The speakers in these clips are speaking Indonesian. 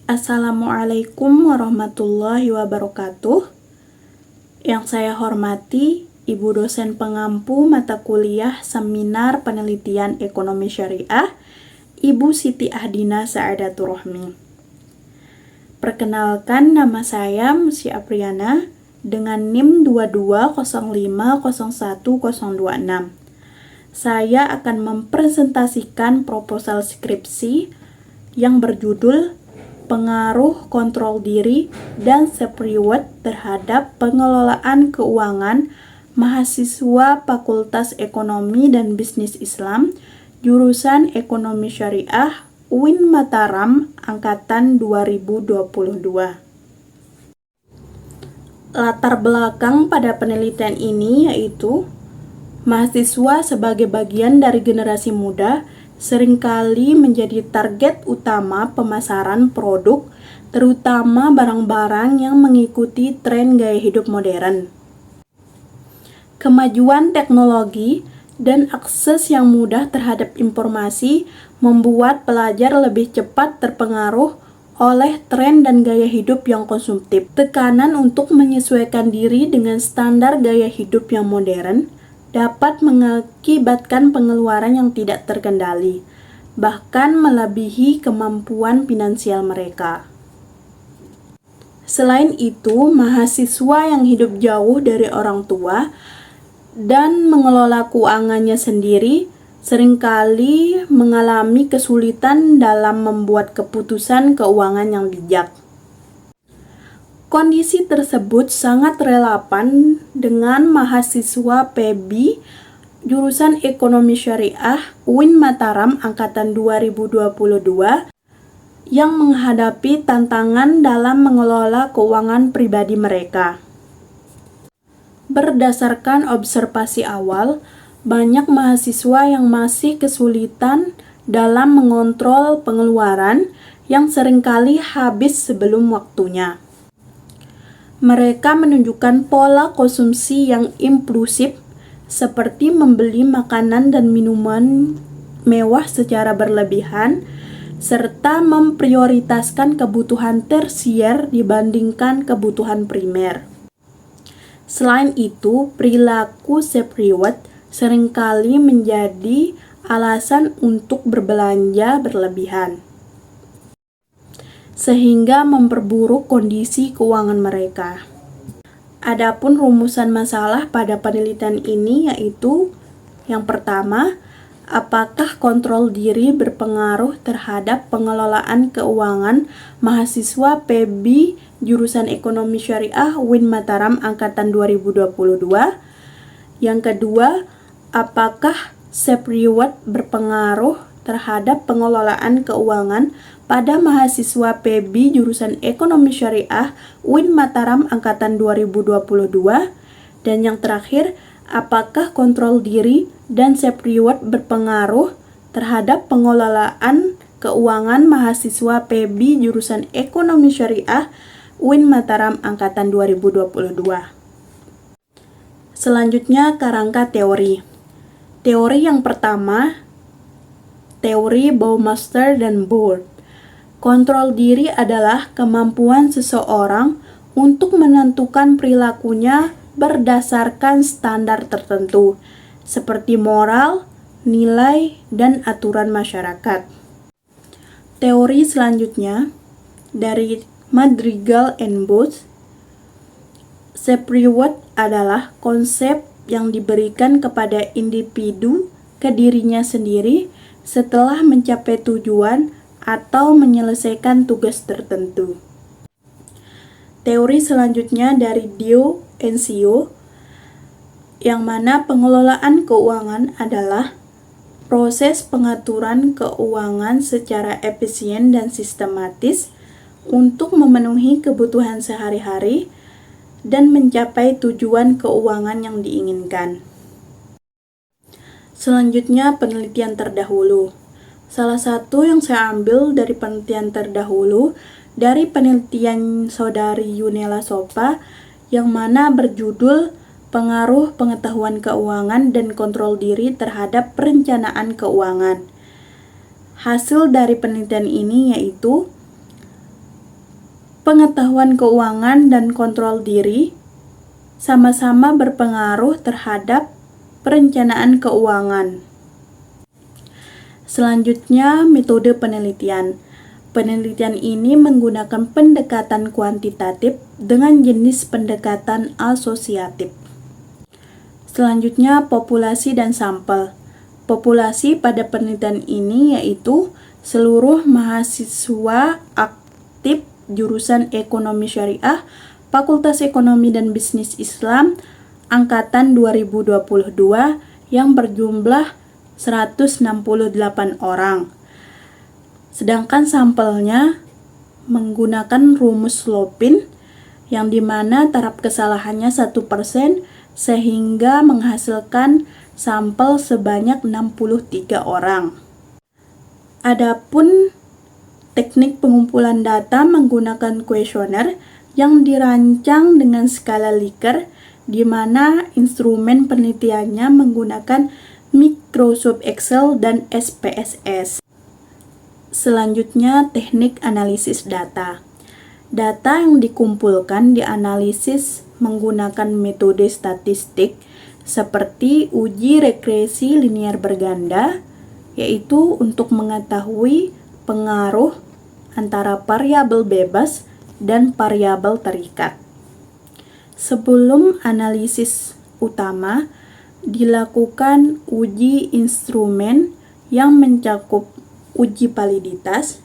Assalamualaikum warahmatullahi wabarakatuh. Yang saya hormati Ibu dosen pengampu mata kuliah Seminar Penelitian Ekonomi Syariah, Ibu Siti Ahdina Saadatur Rahmi. Perkenalkan, nama saya Musyi Apriana dengan NIM 2205011026. Saya akan mempresentasikan proposal skripsi yang berjudul Pengaruh Kontrol Diri dan Self-Reward terhadap Pengelolaan Keuangan Mahasiswa Fakultas Ekonomi dan Bisnis Islam, Jurusan Ekonomi Syariah, UIN Mataram, Angkatan 2022. Latar belakang pada penelitian ini yaitu mahasiswa sebagai bagian dari generasi muda seringkali menjadi target utama pemasaran produk, terutama barang-barang yang mengikuti tren gaya hidup modern. Kemajuan teknologi dan akses yang mudah terhadap informasi membuat pelajar lebih cepat terpengaruh oleh tren dan gaya hidup yang konsumtif. Tekanan untuk menyesuaikan diri dengan standar gaya hidup yang modern dapat mengakibatkan pengeluaran yang tidak terkendali, bahkan melebihi kemampuan finansial mereka. Selain itu, mahasiswa yang hidup jauh dari orang tua dan mengelola keuangannya sendiri seringkali mengalami kesulitan dalam membuat keputusan keuangan yang bijak. Kondisi tersebut sangat relevan dengan mahasiswa PEBI Jurusan Ekonomi Syariah UIN Mataram Angkatan 2022 yang menghadapi tantangan dalam mengelola keuangan pribadi mereka. Berdasarkan observasi awal, banyak mahasiswa yang masih kesulitan dalam mengontrol pengeluaran yang seringkali habis sebelum waktunya. Mereka menunjukkan pola konsumsi yang impulsif, seperti membeli makanan dan minuman mewah secara berlebihan, serta memprioritaskan kebutuhan tersier dibandingkan kebutuhan primer. Selain itu, perilaku self-reward seringkali menjadi alasan untuk berbelanja berlebihan, sehingga memperburuk kondisi keuangan mereka. Adapun rumusan masalah pada penelitian ini yaitu yang pertama, apakah kontrol diri berpengaruh terhadap pengelolaan keuangan mahasiswa PEBI Jurusan Ekonomi Syariah UIN Mataram Angkatan 2022? Yang kedua, apakah self-reward berpengaruh terhadap pengelolaan keuangan pada mahasiswa PEBI Jurusan Ekonomi Syariah UIN Mataram Angkatan 2022? Dan yang terakhir, apakah kontrol diri dan self-reward berpengaruh terhadap pengelolaan keuangan mahasiswa PEBI Jurusan Ekonomi Syariah UIN Mataram Angkatan 2022? Selanjutnya, kerangka teori. Teori yang pertama, teori Baumeister dan Bohr. Kontrol diri adalah kemampuan seseorang untuk menentukan perilakunya berdasarkan standar tertentu, seperti moral, nilai, dan aturan masyarakat. Teori selanjutnya dari Madrigal and Booth. Self-reward adalah konsep yang diberikan kepada individu ke dirinya sendiri setelah mencapai tujuan atau menyelesaikan tugas tertentu. Teori selanjutnya dari Dio and Sio, yang mana pengelolaan keuangan adalah proses pengaturan keuangan secara efisien dan sistematis untuk memenuhi kebutuhan sehari-hari dan mencapai tujuan keuangan yang diinginkan. Selanjutnya, penelitian terdahulu. Salah satu yang saya ambil dari penelitian terdahulu dari penelitian saudari Yunela Sopa yang mana berjudul Pengaruh Pengetahuan Keuangan dan Kontrol Diri Terhadap Perencanaan Keuangan. Hasil dari penelitian ini yaitu pengetahuan keuangan dan kontrol diri sama-sama berpengaruh terhadap perencanaan keuangan. Selanjutnya, metode penelitian. Penelitian ini menggunakan pendekatan kuantitatif dengan jenis pendekatan asosiatif. Selanjutnya, populasi dan sampel. Populasi pada penelitian ini yaitu seluruh mahasiswa aktif jurusan Ekonomi Syariah, Fakultas Ekonomi dan Bisnis Islam angkatan 2022 yang berjumlah 168 orang. Sedangkan sampelnya menggunakan rumus Lopin yang dimana taraf kesalahannya 1% sehingga menghasilkan sampel sebanyak 63 orang. Adapun teknik pengumpulan data menggunakan kuesioner yang dirancang dengan skala Likert di mana instrumen penelitiannya menggunakan Microsoft Excel dan SPSS. Selanjutnya, teknik analisis data. Data yang dikumpulkan dianalisis menggunakan metode statistik seperti uji regresi linear berganda, yaitu untuk mengetahui pengaruh antara variabel bebas dan variabel terikat. Sebelum analisis utama, dilakukan uji instrumen yang mencakup uji validitas,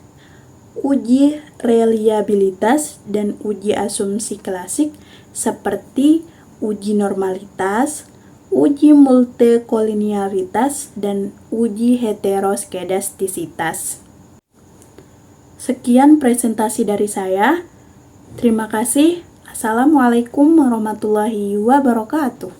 uji reliabilitas, dan uji asumsi klasik seperti uji normalitas, uji multikolinearitas, dan uji heteroskedastisitas. Sekian presentasi dari saya. Terima kasih. Assalamualaikum warahmatullahi wabarakatuh.